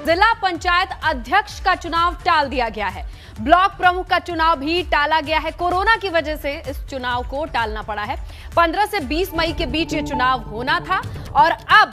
जिला पंचायत अध्यक्ष का चुनाव टाल दिया गया है। ब्लॉक प्रमुख का चुनाव भी टाला गया है। कोरोना की वजह से इस चुनाव को टालना पड़ा है। 15 से 20 मई के बीच ये चुनाव होना था और अब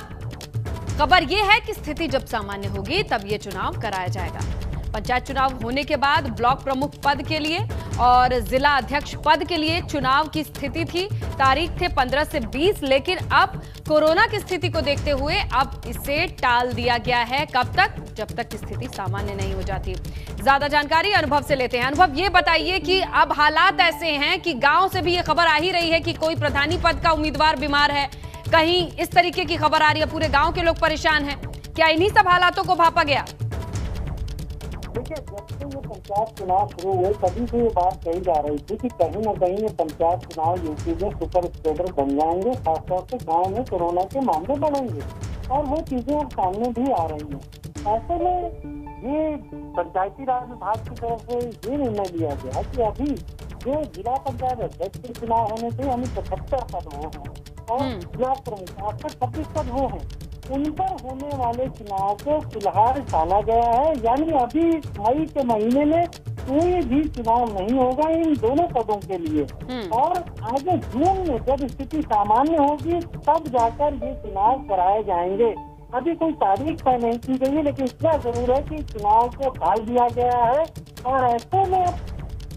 खबर यह है कि स्थिति जब सामान्य होगी तब ये चुनाव कराया जाएगा। पंचायत चुनाव होने के बाद ब्लॉक प्रमुख पद के लिए और जिला अध्यक्ष पद के लिए चुनाव की स्थिति थी। तारीख थे 15 से 20, लेकिन अब कोरोना की स्थिति को देखते हुए अब इसे टाल दिया गया है। कब तक? जब तक स्थिति सामान्य नहीं हो जाती। ज्यादा जानकारी अनुभव से लेते हैं। अनुभव, ये बताइए कि अब हालात ऐसे हैं कि गांव से भी ये खबर आ ही रही है कि कोई प्रधानी पद का उम्मीदवार बीमार है, कहीं इस तरीके की खबर आ रही है, पूरे गांव के लोग परेशान हैं। क्या इन्हीं सब हालातों को भापा गया? देखिए, जब से ये पंचायत चुनाव शुरू हुए तभी से ये बात कही जा रही थी कि कहीं न कहीं ये पंचायत चुनाव यूपी में सुपर स्प्रेडर बन जाएंगे, खासतौर से गांव में कोरोना के मामले बढ़ेंगे और वो चीजें अब सामने भी आ रही हैं। ऐसे में ये पंचायती राज विभाग की तरफ से ये निर्णय लिया गया कि अभी जो जिला पंचायत अध्यक्ष के चुनाव होने थे, यानी 75 पद वो हैं और ब्लॉक प्रमुख 26 पद वो हैं, उन पर होने वाले चुनाव को फिलहाल टाला गया है। यानी अभी मई के महीने में कोई भी चुनाव नहीं होगा इन दोनों पदों के लिए और आगे जून में जब स्थिति सामान्य होगी तब जाकर ये चुनाव कराए जाएंगे। अभी कोई तारीख तय नहीं की गई है, लेकिन इतना जरूर है कि चुनाव को टाल दिया गया है। और ऐसे में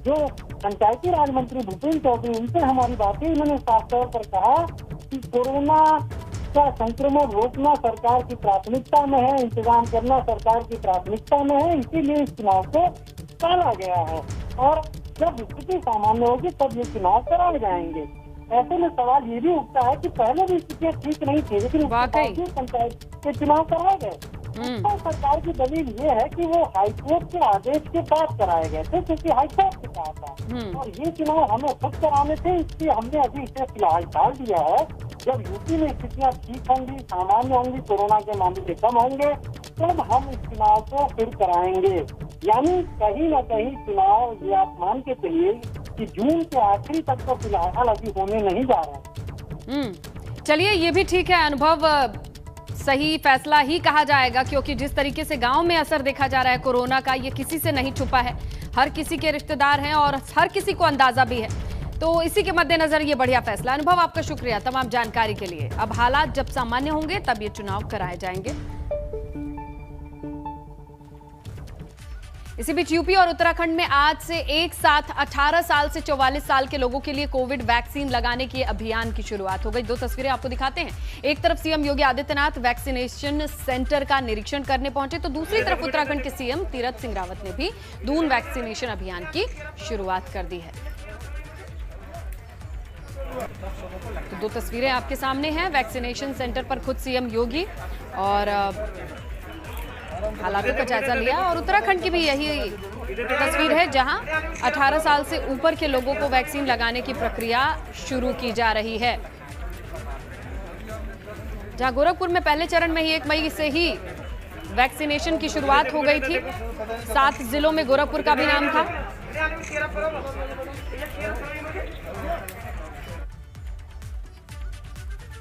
जो पंचायती राज मंत्री भूपेंद्र चौधरी, उनसे हमारी बातें, उन्होंने साफ तौर पर कहा कि कोरोना का संक्रमण रोकना सरकार की प्राथमिकता में है, इंतजाम करना सरकार की प्राथमिकता में है, इसीलिए इस चुनाव को टाला गया है और जब स्थिति सामान्य होगी तब ये चुनाव कराए जाएंगे। ऐसे में सवाल ये भी उठता है कि पहले भी स्थितियाँ ठीक नहीं थी, लेकिन पंचायत के चुनाव कराए गए। तो सरकार की दलील ये है कि वो हाईकोर्ट के आदेश के बाद कराए गए थे, क्योंकि हाईकोर्ट ने कहा था और ये चुनाव हमें खुद कराने थे, इसलिए हमने अभी इसे फिलहाल टाल दिया है। जब यूपी में स्थितियाँ ठीक होंगी, सामान्य होंगी, कोरोना के मामले कम होंगे, तब हम इस चुनाव को फिर कराएंगे। यानी कहीं न कहीं चुनाव ये आप मान के चलिए कि जून के आखिरी तक तो फिलहाल अभी होने नहीं जा रहा है। चलिए, ये भी ठीक है अनुभव, सही फैसला ही कहा जाएगा, क्योंकि जिस तरीके से गांव में असर देखा जा रहा है कोरोना का, ये किसी से नहीं छुपा है। हर किसी के रिश्तेदार हैं और हर किसी को अंदाजा भी है, तो इसी के मद्देनजर ये बढ़िया फैसला। अनुभव, आपका शुक्रिया तमाम जानकारी के लिए। अब हालात जब सामान्य होंगे तब ये चुनाव कराए जाएंगे। इसी बीच यूपी और उत्तराखंड में आज से एक साथ 18 साल से 44 साल के लोगों के लिए कोविड वैक्सीन लगाने के अभियान की शुरुआत हो गई। दो तस्वीरें आपको दिखाते हैं। एक तरफ CM Yogi Adityanath vaccination centre का निरीक्षण करने पहुंचे, तो दूसरी तरफ उत्तराखंड के सीएम तीरथ सिंह रावत ने भी दून वैक्सीनेशन अभियान की शुरुआत कर दी है। तो दो तस्वीरें आपके सामने हैं। वैक्सीनेशन सेंटर पर खुद सीएम योगी और हालातों का जायजा लिया और उत्तराखंड की भी यही तस्वीर है, जहां 18 साल से ऊपर के लोगों को वैक्सीन लगाने की प्रक्रिया शुरू की जा रही है। जहां गोरखपुर में पहले चरण में ही 1 मई से ही वैक्सीनेशन की शुरुआत हो गई थी। 7 जिलों में गोरखपुर का भी नाम था।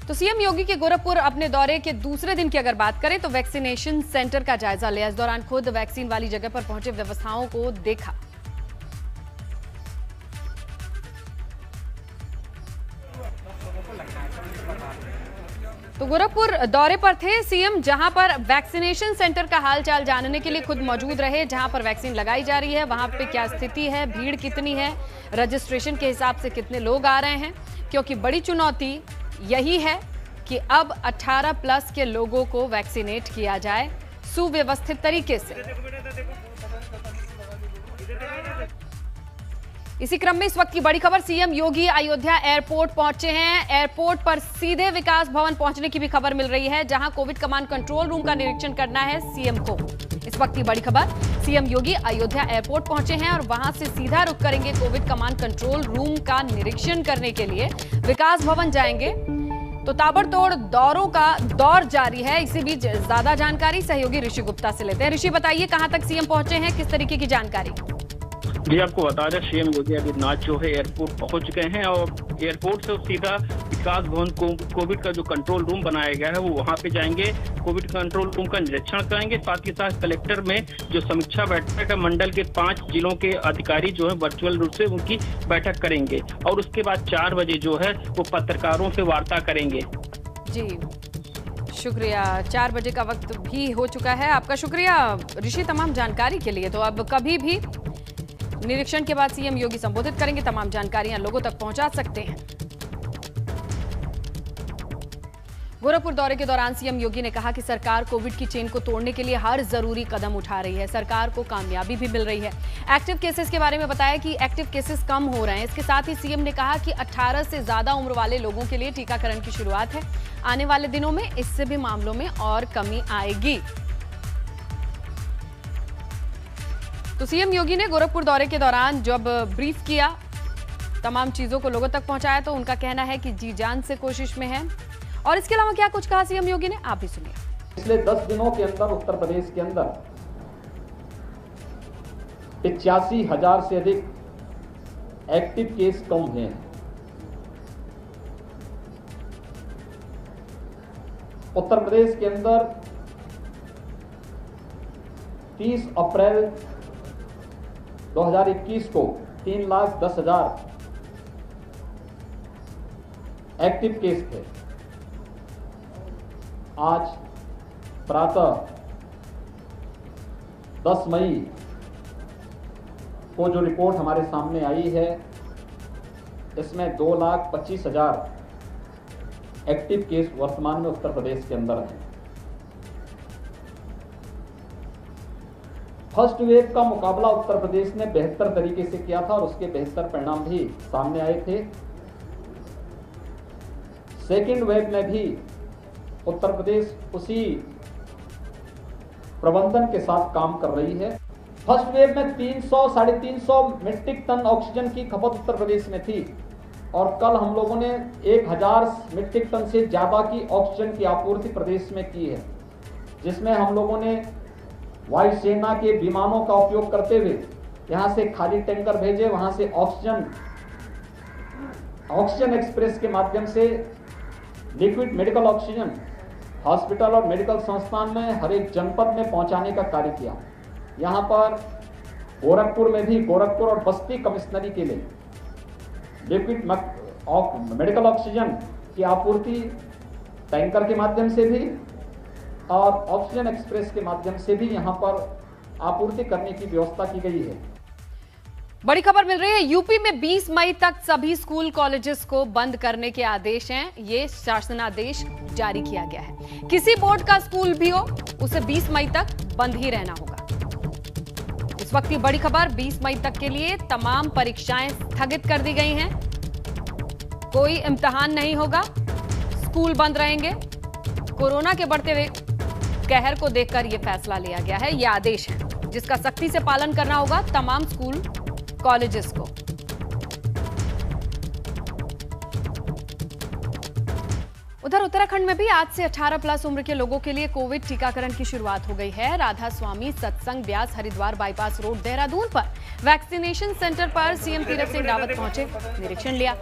तो सीएम योगी के गोरखपुर अपने दौरे के दूसरे दिन की अगर बात करें तो वैक्सीनेशन सेंटर का जायजा लिया। इस दौरान खुद वैक्सीन वाली जगह पर पहुंचे व्यवस्थाओं को देखा। तो गोरखपुर दौरे पर थे सीएम, जहां पर वैक्सीनेशन सेंटर का हालचाल जानने के लिए खुद मौजूद रहे। जहां पर वैक्सीन लगाई जा रही है वहां पे क्या स्थिति है, भीड़ कितनी है, रजिस्ट्रेशन के हिसाब से कितने लोग आ रहे हैं, क्योंकि बड़ी चुनौती यही है कि अब 18 प्लस के लोगों को वैक्सीनेट किया जाए सुव्यवस्थित तरीके से। इसी क्रम में इस वक्त की बड़ी खबर, सीएम योगी अयोध्या एयरपोर्ट पहुंचे हैं। एयरपोर्ट पर सीधे विकास भवन पहुंचने की भी खबर मिल रही है, जहां कोविड कमांड कंट्रोल रूम का निरीक्षण करना है सीएम को। इस वक्त की बड़ी खबर, सीएम योगी अयोध्या एयरपोर्ट पहुंचे हैं और वहां से सीधा रुक करेंगे कोविड कमांड कंट्रोल रूम का निरीक्षण करने के लिए विकास भवन जाएंगे। तो ताबड़तोड़ दौरों का दौर जारी है। इसी बीच ज्यादा जानकारी सहयोगी ऋषि गुप्ता से लेते हैं। ऋषि, बताइए कहां तक सीएम पहुंचे हैं, किस तरीके की जानकारी? जी, आपको बता दें सीएम योगी आदित्यनाथ जो है एयरपोर्ट पहुंच चुके हैं और एयरपोर्ट से सीधा विकास भवन को कोविड का जो कंट्रोल रूम बनाया गया है वो वहां पे जाएंगे, कोविड कंट्रोल रूम का निरीक्षण करेंगे। साथ ही साथ कलेक्टर में जो समीक्षा बैठक है मंडल के 5 जिलों के अधिकारी जो है वर्चुअल रूप से उनकी बैठक करेंगे और उसके बाद 4 बजे जो है वो पत्रकारों से वार्ता करेंगे। जी शुक्रिया। 4 बजे का वक्त भी हो चुका है। आपका शुक्रिया ऋषि तमाम जानकारी के लिए। तो अब कभी भी निरीक्षण के बाद सीएम योगी संबोधित करेंगे, तमाम जानकारियां लोगों तक पहुंचा सकते हैं। गोरखपुर दौरे के दौरान सीएम योगी ने कहा कि सरकार कोविड की चेन को तोड़ने के लिए हर जरूरी कदम उठा रही है। सरकार को कामयाबी भी मिल रही है। एक्टिव केसेस के बारे में बताया कि एक्टिव केसेस कम हो रहे हैं। इसके साथ ही सीएम ने कहा कि 18 से ज्यादा उम्र वाले लोगों के लिए टीकाकरण की शुरुआत है। आने वाले दिनों में इससे भी मामलों में और कमी आएगी। तो सीएम योगी ने गोरखपुर दौरे के दौरान जब ब्रीफ किया, तमाम चीजों को लोगों तक पहुंचाया, तो उनका कहना है कि जी जान से कोशिश में है। और इसके अलावा क्या कुछ कहा सीएम योगी ने, आप भी सुनिए। पिछले 10 दिनों के अंदर उत्तर प्रदेश के अंदर 85,000 से अधिक एक्टिव केस कम हुए हैं। उत्तर प्रदेश के अंदर 30 अप्रैल 2021 को 3,10,000 एक्टिव केस थे। आज प्रातः 10 मई को जो रिपोर्ट हमारे सामने आई है, इसमें 2,25,000 एक्टिव केस वर्तमान में उत्तर प्रदेश के अंदर हैं। फर्स्ट वेव का मुकाबला उत्तर प्रदेश ने बेहतर तरीके से किया था और उसके बेहतर परिणाम भी सामने आए थे। सेकेंड वेव में भी उत्तर प्रदेश उसी प्रबंधन के साथ काम कर रही है। फर्स्ट वेव में 300-350 मीट्रिक टन ऑक्सीजन की खपत उत्तर प्रदेश में थी और कल हम लोगों ने 1,000 मीट्रिक टन से ज्यादा की ऑक्सीजन की आपूर्ति प्रदेश में की है, जिसमें हम लोगों ने वायुसेना के विमानों का उपयोग करते हुए यहां से खाली टैंकर भेजे, वहां से ऑक्सीजन एक्सप्रेस के माध्यम से लिक्विड मेडिकल ऑक्सीजन हॉस्पिटल और मेडिकल संस्थान में हर एक जनपद में पहुंचाने का कार्य किया। यहां पर गोरखपुर में भी गोरखपुर और बस्ती कमिश्नरी के लिए लिक्विड मेडिकल ऑक्सीजन की आपूर्ति टैंकर के माध्यम से भी और ऑक्सीजन एक्सप्रेस के माध्यम से भी यहां पर आपूर्ति करने की व्यवस्था की गई है। बड़ी खबर मिल रही है, यूपी में 20 मई तक सभी स्कूल कॉलेजेस को बंद करने के आदेश हैं। ये शासनादेश जारी किया गया है। किसी बोर्ड का स्कूल भी हो, उसे 20 मई तक बंद ही रहना होगा। इस वक्त की बड़ी खबर, 20 मई तक के लिए तमाम परीक्षाएं स्थगित कर दी गई हैं। कोई इम्तिहान नहीं होगा, स्कूल बंद रहेंगे। कोरोना के बढ़ते हुए कहर को देखकर यह फैसला लिया गया है। यह आदेश है जिसका सख्ती से पालन करना होगा तमाम स्कूल कॉलेजेस को। उधर उत्तराखंड में भी आज से 18+ उम्र के लोगों के लिए कोविड टीकाकरण की शुरुआत हो गई है। राधा स्वामी सत्संग ब्यास हरिद्वार बाईपास रोड देहरादून पर वैक्सीनेशन सेंटर पर सीएम तीरथ सिंह रावत पहुंचे, निरीक्षण लिया।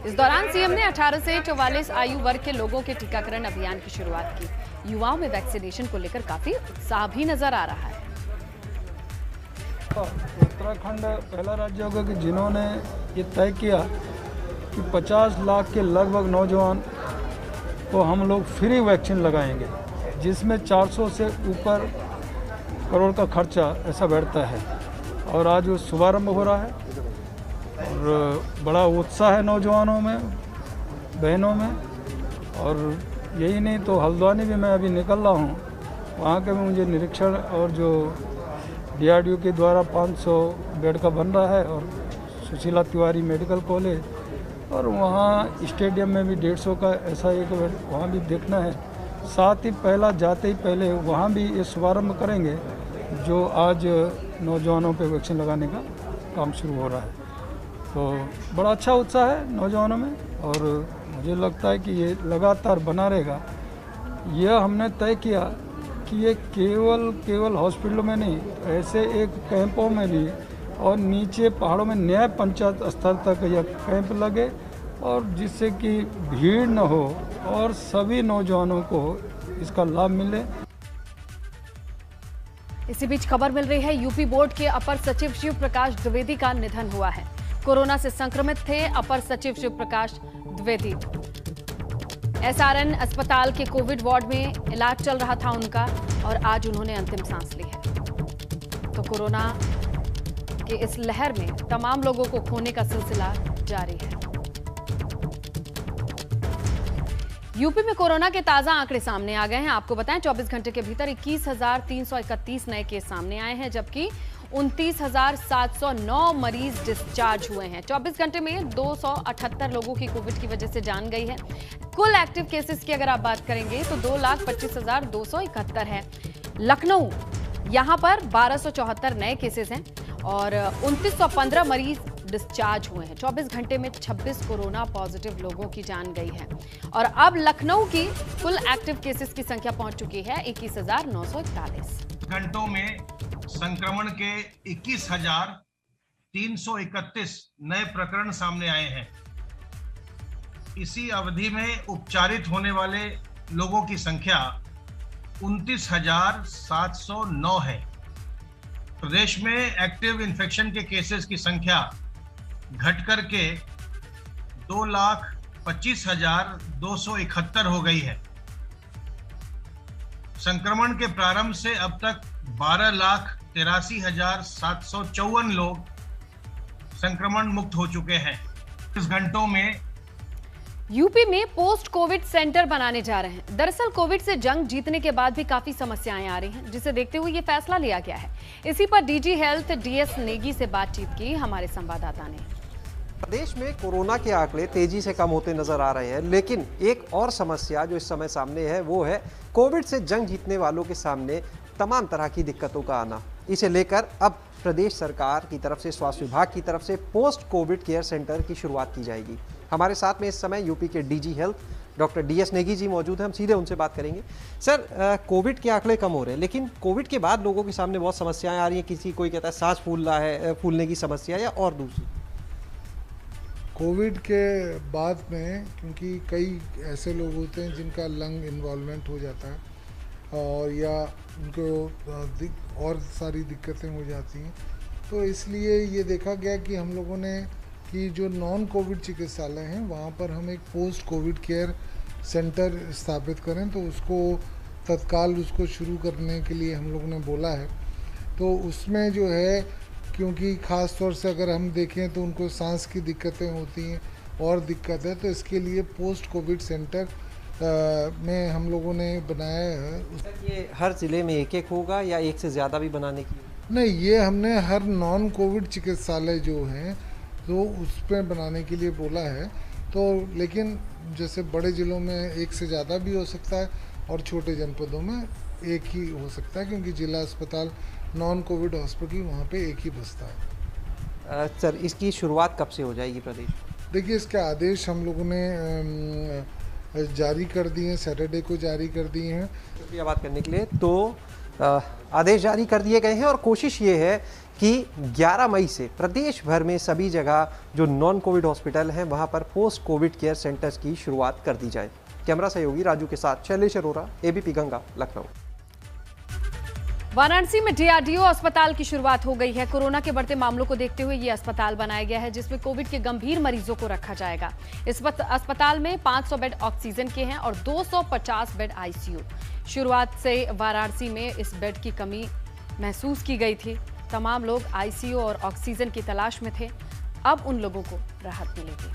इस दौरान सीएम ने 18 से 44 आयु वर्ग के लोगों के टीकाकरण अभियान की शुरुआत की। युवाओं में वैक्सीनेशन को लेकर काफी उत्साह भी नजर आ रहा है। उत्तराखंड पहला राज्य होगा कि जिन्होंने ये तय किया कि 50 लाख के लगभग नौजवान को हम लोग फ्री वैक्सीन लगाएंगे, जिसमें 400 से ऊपर करोड़ का खर्चा ऐसा बैठता है। और आज वो शुभारंभ हो रहा है और बड़ा उत्साह है नौजवानों में, बहनों में। और यही नहीं तो हल्द्वानी भी मैं अभी निकल रहा हूँ, वहाँ के भी मुझे निरीक्षण और जो DRDO के द्वारा 500 बेड का बन रहा है और सुशीला तिवारी मेडिकल कॉलेज और वहाँ स्टेडियम में भी 150 का ऐसा एक बेड वहाँ भी देखना है। साथ ही पहला जाते ही पहले वहाँ भी ये शुभारंभ करेंगे जो आज नौजवानों पे वैक्सीन लगाने का काम शुरू हो रहा है। तो बड़ा अच्छा उत्साह है नौजवानों में और मुझे लगता है कि ये लगातार बना रहेगा। यह हमने तय किया कि ये केवल हॉस्पिटलों में नहीं, ऐसे एक कैंपों में भी और नीचे पहाड़ों में न्याय पंचायत स्तर तक यह कैंप लगे और जिससे कि भीड़ न हो और सभी नौजवानों को इसका लाभ मिले। इसी बीच खबर मिल रही है, यूपी बोर्ड के अपर सचिव शिव प्रकाश द्विवेदी का निधन हुआ है। कोरोना से संक्रमित थे अपर सचिव शिव प्रकाश द्विवेदी। एसआरएन अस्पताल के कोविड वार्ड में इलाज चल रहा था उनका और आज उन्होंने अंतिम सांस ली है। तो कोरोना के इस लहर में तमाम लोगों को खोने का सिलसिला जारी है। यूपी में कोरोना के ताजा आंकड़े सामने आ गए हैं। आपको बताएं 24 घंटे के भीतर 21,331 नए केस सामने आए हैं, जबकि 29,709 मरीज डिस्चार्ज हुए हैं। 24 घंटे में 278 लोगों की कोविड की वजह से जान गई है। कुल एक्टिव केसेस की अगर आप बात करेंगे तो 2,25,271 है। लखनऊ यहां पर 1,274 नए केसेस हैं और 2,915 मरीज डिस्चार्ज हुए हैं। 24 घंटे में 26 कोरोना पॉजिटिव लोगों की जान गई है और अब लखनऊ की कुल एक्टिव केसेस की संख्या पहुंच चुकी है 21,941। घंटों में संक्रमण के 21,331 नए प्रकरण सामने आए हैं। इसी अवधि में उपचारित होने वाले लोगों की संख्या 29,709 है। प्रदेश में एक्टिव इन्फेक्शन के केसेस की संख्या घटकर के 2,25,271 हो गई है। संक्रमण के प्रारंभ से अब तक 12,83,754 लोग संक्रमण मुक्त हो चुके हैं। इस घंटों में यूपी में पोस्ट कोविड सेंटर बनाने जा रहे हैं। दरअसल कोविड से जंग जीतने के बाद भी काफी समस्याएं आ रही हैं, जिसे देखते हुए ये फैसला लिया गया है। इसी पर डीजी हेल्थ डीएस नेगी से बातचीत की हमारे संवाददाता ने। प्रदेश में कोरोना के आंकड़े तेजी से कम होते नजर आ रहे हैं, लेकिन एक और समस्या जो इस समय सामने है वो है कोविड से जंग जीतने वालों के सामने तमाम तरह की दिक्कतों का आना। इसे लेकर अब प्रदेश सरकार की तरफ से, स्वास्थ्य विभाग की तरफ से पोस्ट कोविड केयर सेंटर की शुरुआत की जाएगी। हमारे साथ में इस समय यूपी के DG health doctor DS Negi ji मौजूद हैं। हम सीधे उनसे बात करेंगे। सर, कोविड के आंकड़े कम हो रहे हैं, लेकिन कोविड के बाद लोगों के सामने बहुत समस्याएं आ रही हैं। किसी कोई कहता है सांस फूल रहा है, फूलने की समस्या या और दूसरी। कोविड के बाद में क्योंकि कई ऐसे लोग होते हैं जिनका लंग इन्वॉल्वमेंट हो जाता है और या उनको और सारी दिक्कतें हो जाती हैं, तो इसलिए ये देखा गया कि हम लोगों ने कि जो नॉन कोविड चिकित्सालय हैं वहाँ पर हम एक पोस्ट कोविड केयर सेंटर स्थापित करें, तो उसको तत्काल उसको शुरू करने के लिए हम लोगों ने बोला है। तो उसमें जो है, क्योंकि ख़ास तौर से अगर हम देखें तो उनको सांस की दिक्कतें होती हैं और दिक्कत है, तो इसके लिए पोस्ट कोविड सेंटर में हम लोगों ने बनाया है। ये हर ज़िले में एक एक होगा या एक से ज़्यादा भी बनाने की? नहीं, ये हमने हर नॉन कोविड चिकित्सालय जो हैं तो उस पर बनाने के लिए बोला है। तो लेकिन जैसे बड़े ज़िलों में एक से ज़्यादा भी हो सकता है और छोटे जनपदों में एक ही हो सकता है, क्योंकि जिला अस्पताल नॉन कोविड हॉस्पिटल वहाँ पे एक ही बसता है। सर, इसकी शुरुआत कब से हो जाएगी प्रदेश? देखिए, इसके आदेश हम लोगों ने जारी कर दिए हैं, सैटरडे को जारी कर दिए हैं। शुक्रिया बात करने के लिए। तो आदेश जारी कर दिए गए हैं और कोशिश ये है कि 11 मई से प्रदेश भर में सभी जगह जो नॉन कोविड हॉस्पिटल हैं वहाँ पर पोस्ट कोविड केयर सेंटर्स की शुरुआत कर दी जाए। कैमरा सहयोगी राजू के साथ शैलेश अरोरा, एबीपी गंगा, लखनऊ। वाराणसी में डीआरडीओ अस्पताल की शुरुआत हो गई है। कोरोना के बढ़ते मामलों को देखते हुए ये अस्पताल बनाया गया है, जिसमें कोविड के गंभीर मरीजों को रखा जाएगा। इस अस्पताल में 500 बेड ऑक्सीजन के हैं और 250 बेड आईसीयू। शुरुआत से वाराणसी में इस बेड की कमी महसूस की गई थी। तमाम लोग आईसीयू और ऑक्सीजन की तलाश में थे। अब उन लोगों को राहत मिलेगी।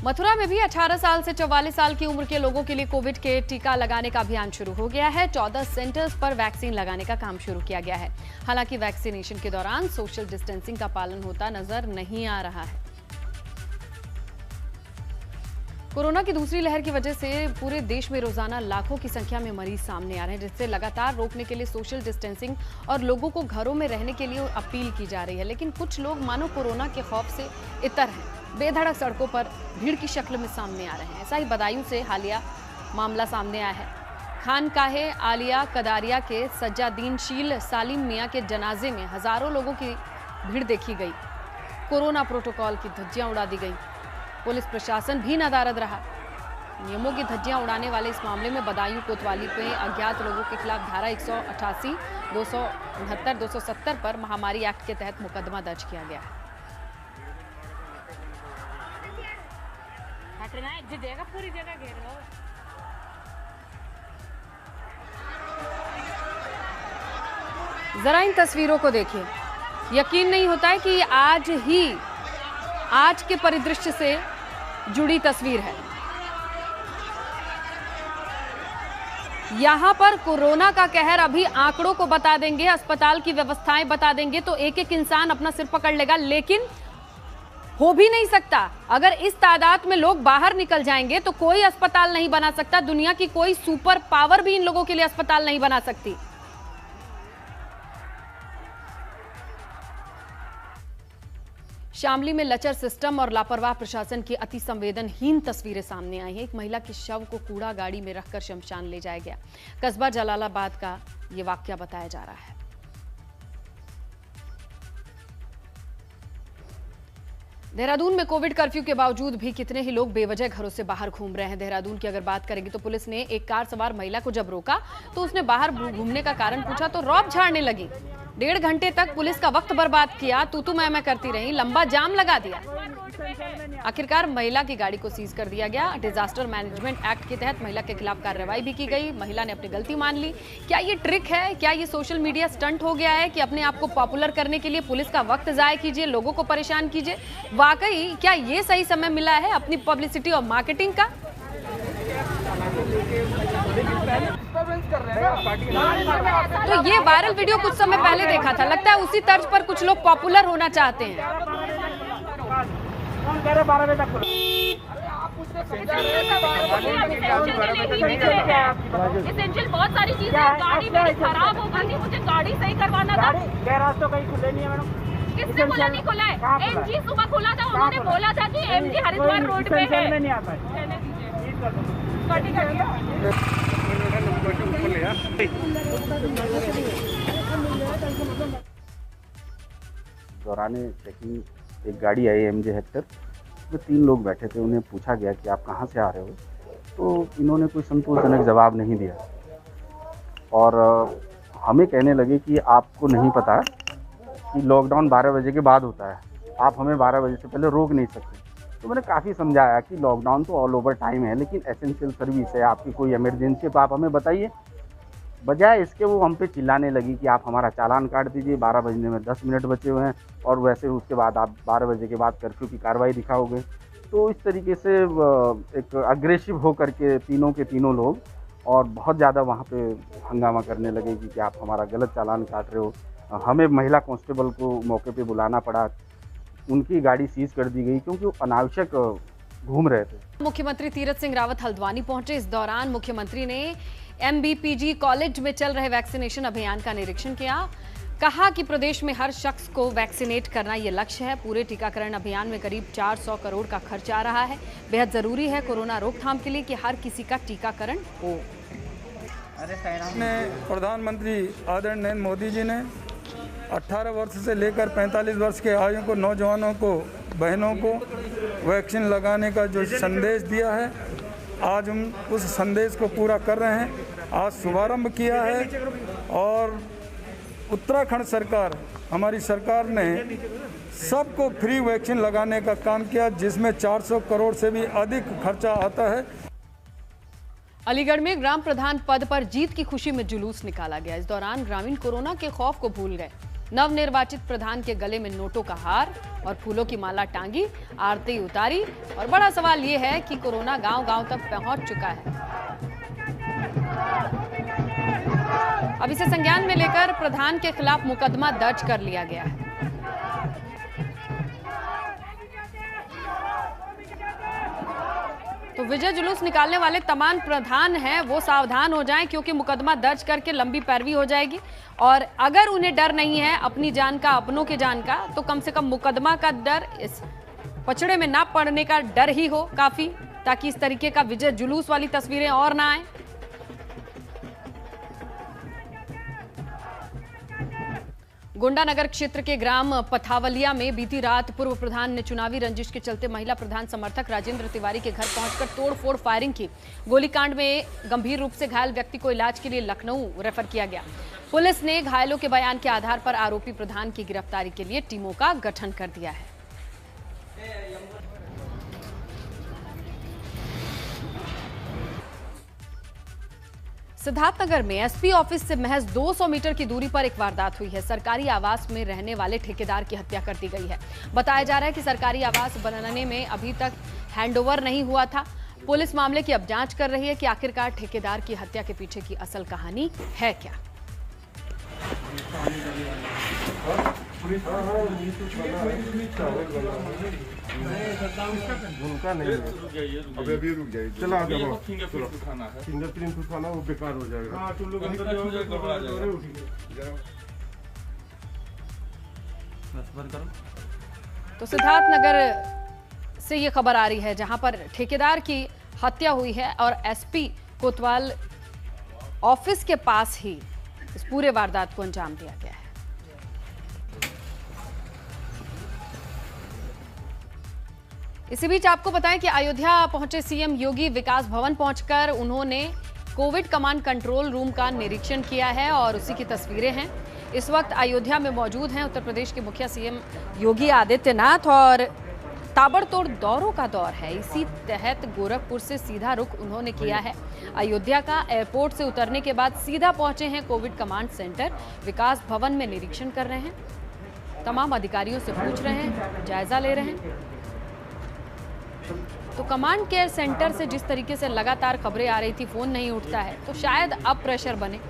मथुरा में भी 18 साल से 44 साल की उम्र के लोगों के लिए कोविड के टीका लगाने का अभियान शुरू हो गया है। 14 सेंटर्स पर वैक्सीन लगाने का काम शुरू किया गया है। हालांकि वैक्सीनेशन के दौरान सोशल डिस्टेंसिंग का पालन होता नजर नहीं आ रहा है। कोरोना की दूसरी लहर की वजह से पूरे देश में रोजाना लाखों की संख्या में मरीज सामने आ रहे हैं, जिससे लगातार रोकने के लिए सोशल डिस्टेंसिंग और लोगों को घरों में रहने के लिए अपील की जा रही है। लेकिन कुछ लोग मानो कोरोना के खौफ से इतर हैं, बेधड़क सड़कों पर भीड़ की शक्ल में सामने आ रहे हैं। ऐसा ही बदायूं से हालिया मामला सामने आया है। खानकाहे आलिया कदारिया के सज्जादीन शील सालिम मियां के जनाजे में हजारों लोगों की भीड़ देखी गई। कोरोना प्रोटोकॉल की धज्जियां उड़ा दी गई। पुलिस प्रशासन भी नदारद रहा। नियमों की धज्जियां उड़ाने वाले इस मामले में बदायूं कोतवाली पे अज्ञात लोगों के खिलाफ धारा 188, 269, 270 पर महामारी एक्ट के तहत मुकदमा दर्ज किया गया है। पूरी जगह घेर लो। जरा इन तस्वीरों को देखिए, यकीन नहीं होता है कि आज के परिदृश्य से जुड़ी तस्वीर है। यहां पर कोरोना का कहर अभी आंकड़ों को बता देंगे, अस्पताल की व्यवस्थाएं बता देंगे तो एक एक इंसान अपना सिर पकड़ लेगा, लेकिन हो भी नहीं सकता। अगर इस तादाद में लोग बाहर निकल जाएंगे तो कोई अस्पताल नहीं बना सकता। दुनिया की कोई सुपर पावर भी इन लोगों के लिए अस्पताल नहीं बना सकती। शामली में लचर सिस्टम और लापरवाह प्रशासन की अति संवेदनहीन तस्वीरें सामने आई हैं। एक महिला के शव को कूड़ा गाड़ी में रखकर शमशान ले जाया गया। कस्बा जलालाबाद का यह वाकया बताया जा रहा है। देहरादून में कोविड कर्फ्यू के बावजूद भी कितने ही लोग बेवजह घरों से बाहर घूम रहे हैं। देहरादून की अगर बात करेंगे तो पुलिस ने एक कार सवार महिला को जब रोका तो उसने बाहर घूमने का कारण पूछा तो रौब झाड़ने लगी। 1.5 घंटे तक पुलिस का वक्त बर्बाद किया, तू मैं करती रही, लंबा जाम लगा दिया। आखिरकार महिला की गाड़ी को सीज कर दिया गया। डिजास्टर मैनेजमेंट एक्ट के तहत महिला के खिलाफ कार्रवाई भी की गई। महिला ने अपनी गलती मान ली। क्या ये ट्रिक है? क्या ये सोशल मीडिया स्टंट हो गया है कि अपने आप को पॉपुलर करने के लिए पुलिस का वक्त जाया कीजिए, लोगों को परेशान कीजिए? वाकई क्या ये सही समय मिला है अपनी पब्लिसिटी और मार्केटिंग का? तो ये वायरल वीडियो कुछ समय पहले देखा था, लगता है उसी तर्ज पर कुछ लोग पॉपुलर होना चाहते हैं। बहुत सारी चीजें, गाड़ी मेरी खराब हो गई थी, मुझे गाड़ी सही करवाना था। गैराज तो कहीं खुले नहीं है मैडम। किसने बोला नहीं खुला है? एमजी सुबह खुला था, उन्होंने बोला था कि एमजी हरिद्वार रोड पे है। नहीं आता है। दौराने चेकिंग एक गाड़ी आई एमजे हेक्टर, में 3 लोग बैठे थे। उन्हें पूछा गया कि आप कहाँ से आ रहे हो, तो इन्होंने कोई संतोषजनक जवाब नहीं दिया और हमें कहने लगे कि आपको नहीं पता कि लॉकडाउन 12 बजे के बाद होता है, आप हमें 12 बजे से पहले रोक नहीं सकते। तो मैंने काफ़ी समझाया कि लॉकडाउन तो ऑल ओवर टाइम है, लेकिन एसेंशियल सर्विस है, आपकी कोई इमरजेंसी है तो आप हमें बताइए। बजाय इसके वो हम पे चिल्लाने लगी कि आप हमारा चालान काट दीजिए, 12 बजने में 10 मिनट बचे हुए हैं और वैसे उसके बाद आप 12 बजे के बाद कर्फ्यू की कार्रवाई दिखाओगे। तो इस तरीके से एक अग्रेसिव होकर के तीनों लोग और बहुत ज़्यादा वहाँ पे हंगामा करने लगे कि आप हमारा गलत चालान काट रहे हो। हमें महिला कांस्टेबल को मौके पे बुलाना पड़ा, उनकी गाड़ी सीज कर दी गई क्योंकि वो अनावश्यक घूम रहे थे। मुख्यमंत्री तीरथ सिंह रावत हल्द्वानी पहुंचे। इस दौरान मुख्यमंत्री ने MBPG कॉलेज में चल रहे वैक्सीनेशन अभियान का निरीक्षण किया। कहा कि प्रदेश में हर शख्स को वैक्सीनेट करना ये लक्ष्य है। पूरे टीकाकरण अभियान में करीब 400 करोड़ का खर्च आ रहा है। बेहद जरूरी है कोरोना रोकथाम के लिए कि हर किसी का टीकाकरण हो। प्रधानमंत्री आदरणीय नरेंद्र मोदी जी ने 18 वर्ष से लेकर 45 वर्ष के आयु को नौजवानों को, बहनों को वैक्सीन लगाने का जो संदेश दिया है, आज हम उस संदेश को पूरा कर रहे हैं। आज शुभारंभ किया है और उत्तराखंड सरकार, हमारी सरकार ने सबको फ्री वैक्सीन लगाने का काम किया, जिसमें 400 करोड़ से भी अधिक खर्चा आता है। अलीगढ़ में ग्राम प्रधान पद पर जीत की खुशी में जुलूस निकाला गया। इस दौरान ग्रामीण कोरोना के खौफ को भूल गए। नवनिर्वाचित प्रधान के गले में नोटों का हार और फूलों की माला टांगी, आरती उतारी और बड़ा सवाल ये है कि कोरोना गांव-गांव तक पहुंच चुका है। अब इसे संज्ञान में लेकर प्रधान के खिलाफ मुकदमा दर्ज कर लिया गया है। तो विजय जुलूस निकालने वाले तमाम प्रधान हैं वो सावधान हो जाएं, क्योंकि मुकदमा दर्ज करके लंबी पैरवी हो जाएगी। और अगर उन्हें डर नहीं है अपनी जान का, अपनों के जान का, तो कम से कम मुकदमा का डर, इस पचड़े में ना पड़ने का डर ही हो काफी, ताकि इस तरीके का विजय जुलूस वाली तस्वीरें और ना आए। गोंडा नगर क्षेत्र के ग्राम पथावलिया में बीती रात पूर्व प्रधान ने चुनावी रंजिश के चलते महिला प्रधान समर्थक राजेंद्र तिवारी के घर पहुंचकर तोड़फोड़ फायरिंग की। गोलीकांड में गंभीर रूप से घायल व्यक्ति को इलाज के लिए लखनऊ रेफर किया गया। पुलिस ने घायलों के बयान के आधार पर आरोपी प्रधान की गिरफ्तारी के लिए टीमों का गठन कर दिया है। सिद्धार्थनगर में एसपी ऑफिस से महज 200 मीटर की दूरी पर एक वारदात हुई है। सरकारी आवास में रहने वाले ठेकेदार की हत्या कर दी गई है। बताया जा रहा है कि सरकारी आवास बनाने में अभी तक हैंडओवर नहीं हुआ था। पुलिस मामले की अब जांच कर रही है कि आखिरकार ठेकेदार की हत्या के पीछे की असल कहानी है क्या। उनका नहीं है, अभी रुक जाइए, चला आ जाओ, फिंगरप्रिंट उठाना वो बेकार हो जाएगा। हाँ, तुम लोग अंदर जाओगे। तो सिद्धार्थनगर से ये खबर आ रही है जहां पर ठेकेदार की हत्या हुई है और एसपी कोतवाल ऑफिस के पास ही इस पूरे वारदात को अंजाम दिया गया है। इसी बीच आपको बताएं कि अयोध्या पहुंचे सीएम योगी विकास भवन पहुंचकर उन्होंने कोविड कमांड कंट्रोल रूम का निरीक्षण किया है और उसी की तस्वीरें हैं। इस वक्त अयोध्या में मौजूद हैं उत्तर प्रदेश के मुखिया सीएम योगी आदित्यनाथ और ताबड़तोड़ दौरों का दौर है। इसी तहत गोरखपुर से सीधा रुख उन्होंने किया है अयोध्या का। एयरपोर्ट से उतरने के बाद सीधा पहुंचे हैं कोविड कमांड सेंटर। विकास भवन में निरीक्षण कर रहे हैं, तमाम अधिकारियों से पूछ रहे हैं, जायजा ले रहे हैं। तो कमांड केयर सेंटर से जिस तरीके से लगातार खबरें आ रही थी, फोन नहीं उठता है, तो शायद अब प्रेशर बने।